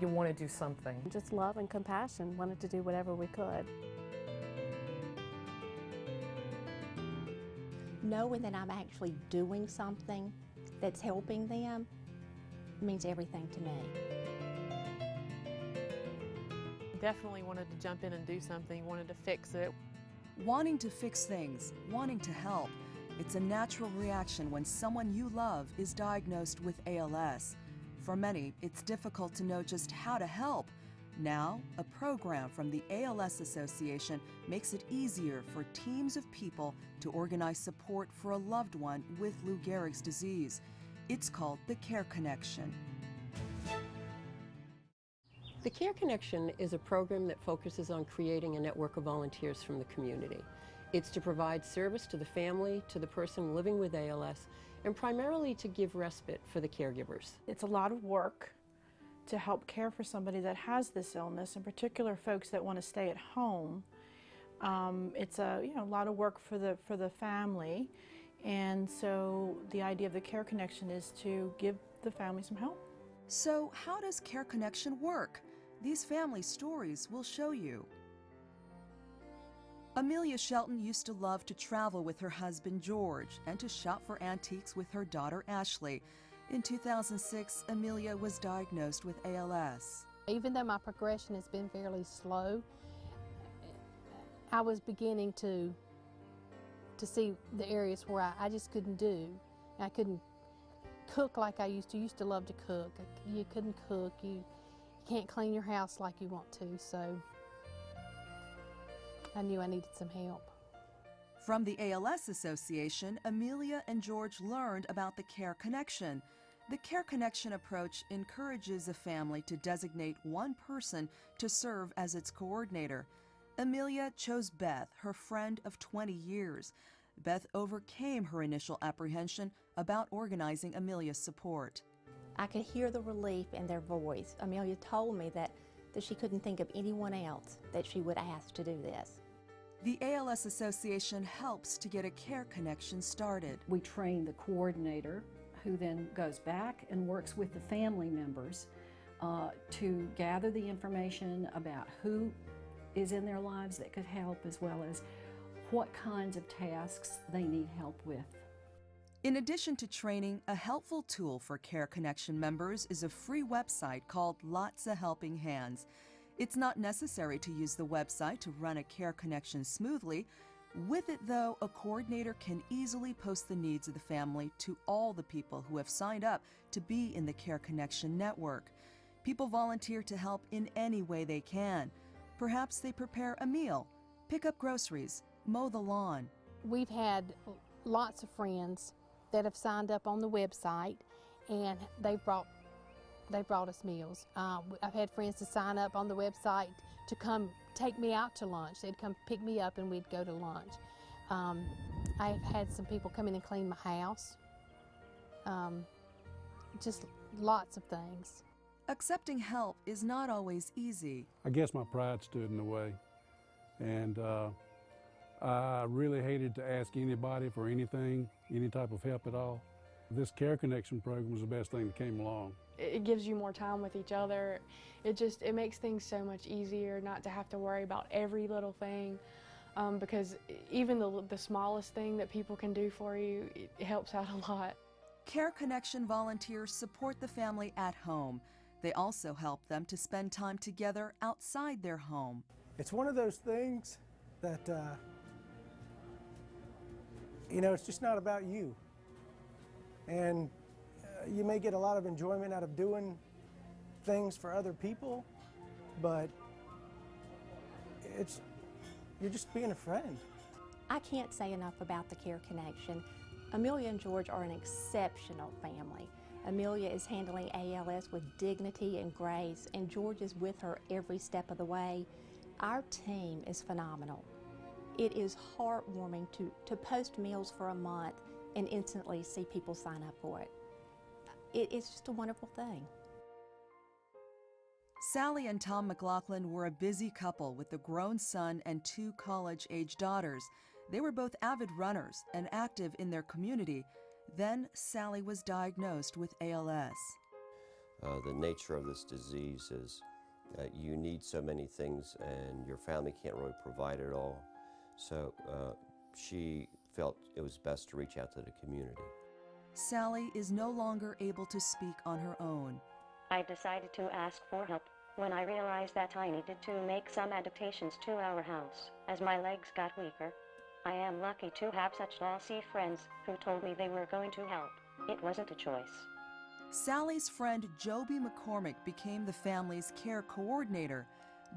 you want to do something. Just love and compassion, wanted to do whatever we could. Knowing that I'm actually doing something that's helping them means everything to me. Definitely wanted to jump in and do something, wanted to fix it. Wanting to fix things, wanting to help. It's a natural reaction when someone you love is diagnosed with ALS. For many, it's difficult to know just how to help. Now, a program from the ALS Association makes it easier for teams of people to organize support for a loved one with Lou Gehrig's disease. It's called the Care Connection. The Care Connection is a program that focuses on creating a network of volunteers from the community. It's to provide service to the family, to the person living with ALS, and primarily to give respite for the caregivers. It's a lot of work to help care for somebody that has this illness, in particular folks that want to stay at home. It's a lot of work for the family, and so the idea of the Care Connection is to give the family some help. So how does Care Connection work? These family stories will show you. Amelia Shelton used to love to travel with her husband George and to shop for antiques with her daughter Ashley. In 2006, Amelia was diagnosed with ALS. Even though my progression has been fairly slow, I was beginning to see the areas where I just couldn't do. I couldn't cook like I used to. Used to love to cook. You couldn't cook. You can't clean your house like you want to, so I knew I needed some help. From the ALS Association, Amelia and George learned about the Care Connection. The Care Connection approach encourages a family to designate one person to serve as its coordinator. Amelia chose Beth, her friend of 20 years. Beth overcame her initial apprehension about organizing Amelia's support. I could hear the relief in their voice. Amelia told me that she couldn't think of anyone else that she would ask to do this. The ALS Association helps to get a Care Connection started. We train the coordinator, who then goes back and works with the family members to gather the information about who is in their lives that could help, as well as what kinds of tasks they need help with. In addition to training, a helpful tool for Care Connection members is a free website called Lots of Helping Hands. It's not necessary to use the website to run a Care Connection smoothly. With it, though, a coordinator can easily post the needs of the family to all the people who have signed up to be in the Care Connection network. People volunteer to help in any way they can. Perhaps they prepare a meal, pick up groceries, mow the lawn. We've had lots of friends that have signed up on the website, and they've brought us meals. I've had friends to sign up on the website to come take me out to lunch. They'd come pick me up and we'd go to lunch. I've had some people come in and clean my house. Just lots of things. Accepting help is not always easy. I guess my pride stood in the way, and I really hated to ask anybody for anything, any type of help at all. This Care Connection program was the best thing that came along. It gives you more time with each other. It makes things so much easier not to have to worry about every little thing, because even the smallest thing that people can do for you, it helps out a lot. Care Connection volunteers support the family at home. They also help them to spend time together outside their home. It's one of those things that, it's just not about you. And you may get a lot of enjoyment out of doing things for other people, but you're just being a friend. I can't say enough about the Care Connection. Amelia and George are an exceptional family. Amelia is handling ALS with dignity and grace, and George is with her every step of the way. Our team is phenomenal. It is heartwarming to post meals for a month and instantly see people sign up for it. It's just a wonderful thing. Sally and Tom McLaughlin were a busy couple with a grown son and 2 college-age daughters. They were both avid runners and active in their community. Then Sally was diagnosed with ALS. The nature of this disease is you need so many things and your family can't really provide it all. So she felt it was best to reach out to the community. Sally is no longer able to speak on her own. I decided to ask for help when I realized that I needed to make some adaptations to our house as my legs got weaker. I am lucky to have such lossy friends who told me they were going to help. It wasn't a choice. Sally's friend Joby McCormick became the family's care coordinator.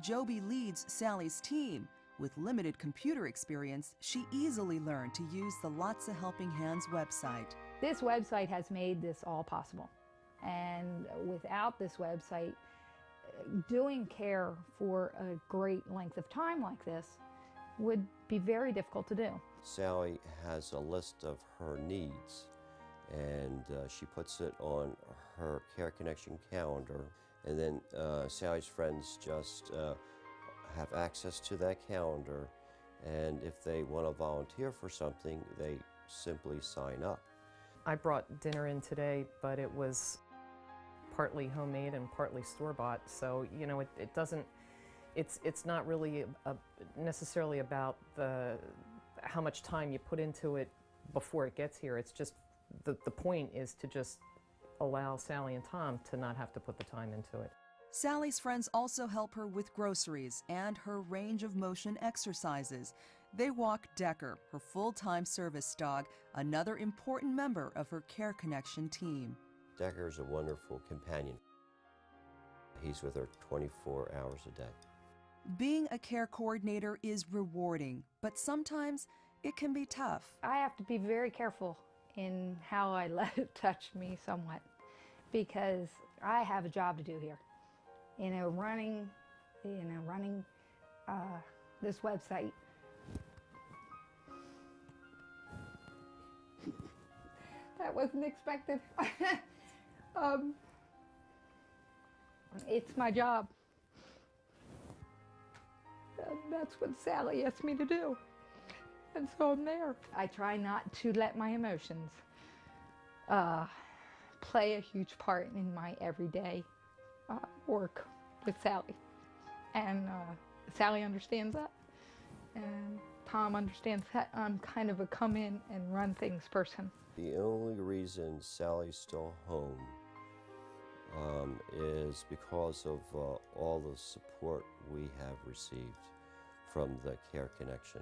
Joby leads Sally's team. With limited computer experience, she easily learned to use the Lots of Helping Hands website. This website has made this all possible. And without this website, doing care for a great length of time like this would be very difficult to do. Sally has a list of her needs, and she puts it on her Care Connection calendar, and then Sally's friends just have access to that calendar, and if they want to volunteer for something, they simply sign up. I brought dinner in today, but it was partly homemade and partly store-bought, so you know it doesn't. It's not really necessarily about how much time you put into it before it gets here. It's just the point is to just allow Sally and Tom to not have to put the time into it. Sally's friends also help her with groceries and her range of motion exercises. They walk Decker, her full-time service dog, another important member of her Care Connection team. Decker's a wonderful companion. He's with her 24 hours a day. Being a care coordinator is rewarding, but sometimes it can be tough. I have to be very careful in how I let it touch me somewhat, because I have a job to do here. Running this website. That wasn't expected. It's my job. And that's what Sally asked me to do. And so I'm there. I try not to let my emotions play a huge part in my everyday work with Sally. And Sally understands that. And Tom understands that. I'm kind of a come in and run things person. The only reason Sally's still home is because of all the support we have received from the Care Connection.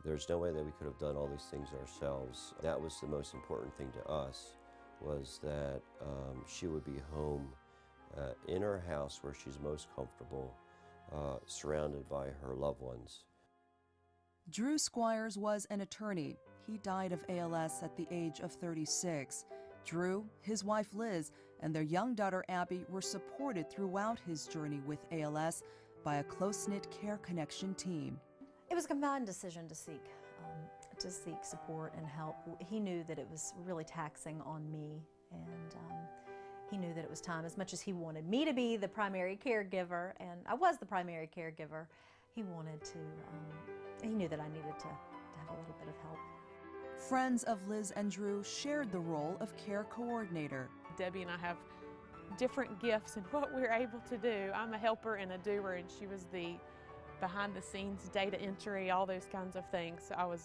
There's no way that we could have done all these things ourselves. That was the most important thing to us, was that she would be home in her house where she's most comfortable, surrounded by her loved ones. Drew Squires was an attorney. He died of ALS at the age of 36. Drew, his wife Liz, and their young daughter Abby were supported throughout his journey with ALS by a close-knit Care Connection team. It was a combined decision to seek support and help. He knew that it was really taxing on me, and he knew that it was time. As much as he wanted me to be the primary caregiver, and I was the primary caregiver, he wanted to, he knew that I needed to have a little bit of help. Friends of Liz and Drew shared the role of care coordinator. Debbie and I have different gifts in what we're able to do. I'm a helper and a doer, and she was the behind the scenes data entry, all those kinds of things. So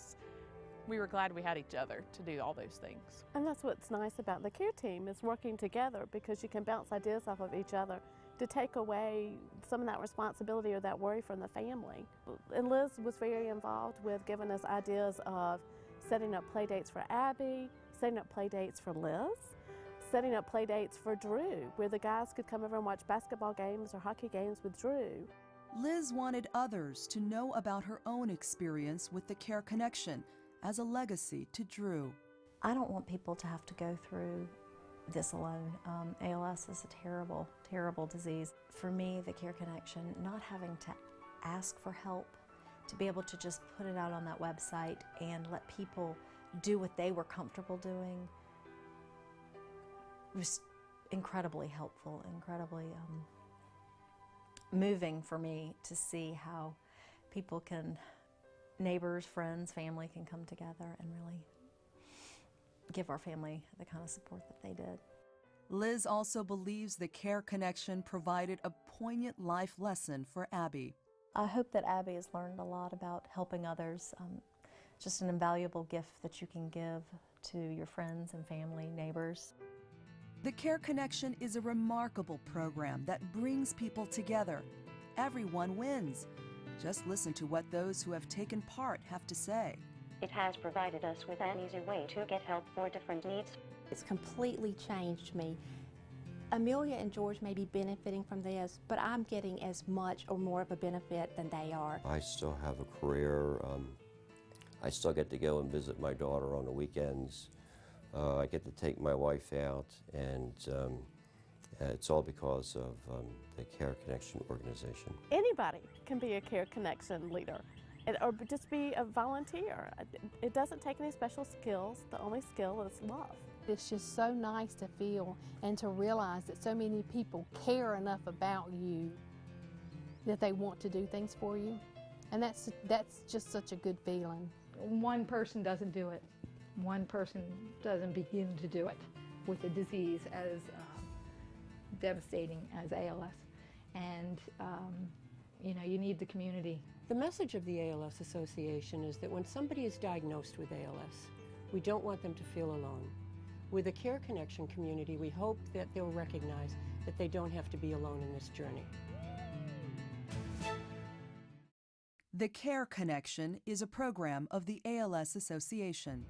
we were glad we had each other to do all those things. And that's what's nice about the care team, is working together, because you can bounce ideas off of each other to take away some of that responsibility or that worry from the family. And Liz was very involved with giving us ideas of setting up play dates for Abby, setting up play dates for Liz, setting up play dates for Drew, where the guys could come over and watch basketball games or hockey games with Drew. Liz wanted others to know about her own experience with the Care Connection as a legacy to Drew. I don't want people to have to go through this alone. ALS is a terrible, terrible disease. For me, the Care Connection, not having to ask for help, to be able to just put it out on that website and let people do what they were comfortable doing, was incredibly helpful, incredibly moving for me to see how people can, neighbors, friends, family can come together and really give our family the kind of support that they did. Liz also believes the Care Connection provided a poignant life lesson for Abby. I hope that Abby has learned a lot about helping others. Just an invaluable gift that you can give to your friends and family, neighbors. The Care Connection is a remarkable program that brings people together. Everyone wins. Just listen to what those who have taken part have to say. It has provided us with an easy way to get help for different needs. It's completely changed me. Amelia and George may be benefiting from this, but I'm getting as much or more of a benefit than they are. I still have a career. I still get to go and visit my daughter on the weekends. I get to take my wife out, and it's all because of the Care Connection organization. Anybody can be a Care Connection leader, or just be a volunteer. It doesn't take any special skills. The only skill is love. It's just so nice to feel and to realize that so many people care enough about you that they want to do things for you. And that's just such a good feeling. One person doesn't do it. One person doesn't begin to do it with a disease as devastating as ALS. And, you need the community. The message of the ALS Association is that when somebody is diagnosed with ALS, we don't want them to feel alone. With the Care Connection community, we hope that they'll recognize that they don't have to be alone in this journey. The Care Connection is a program of the ALS Association.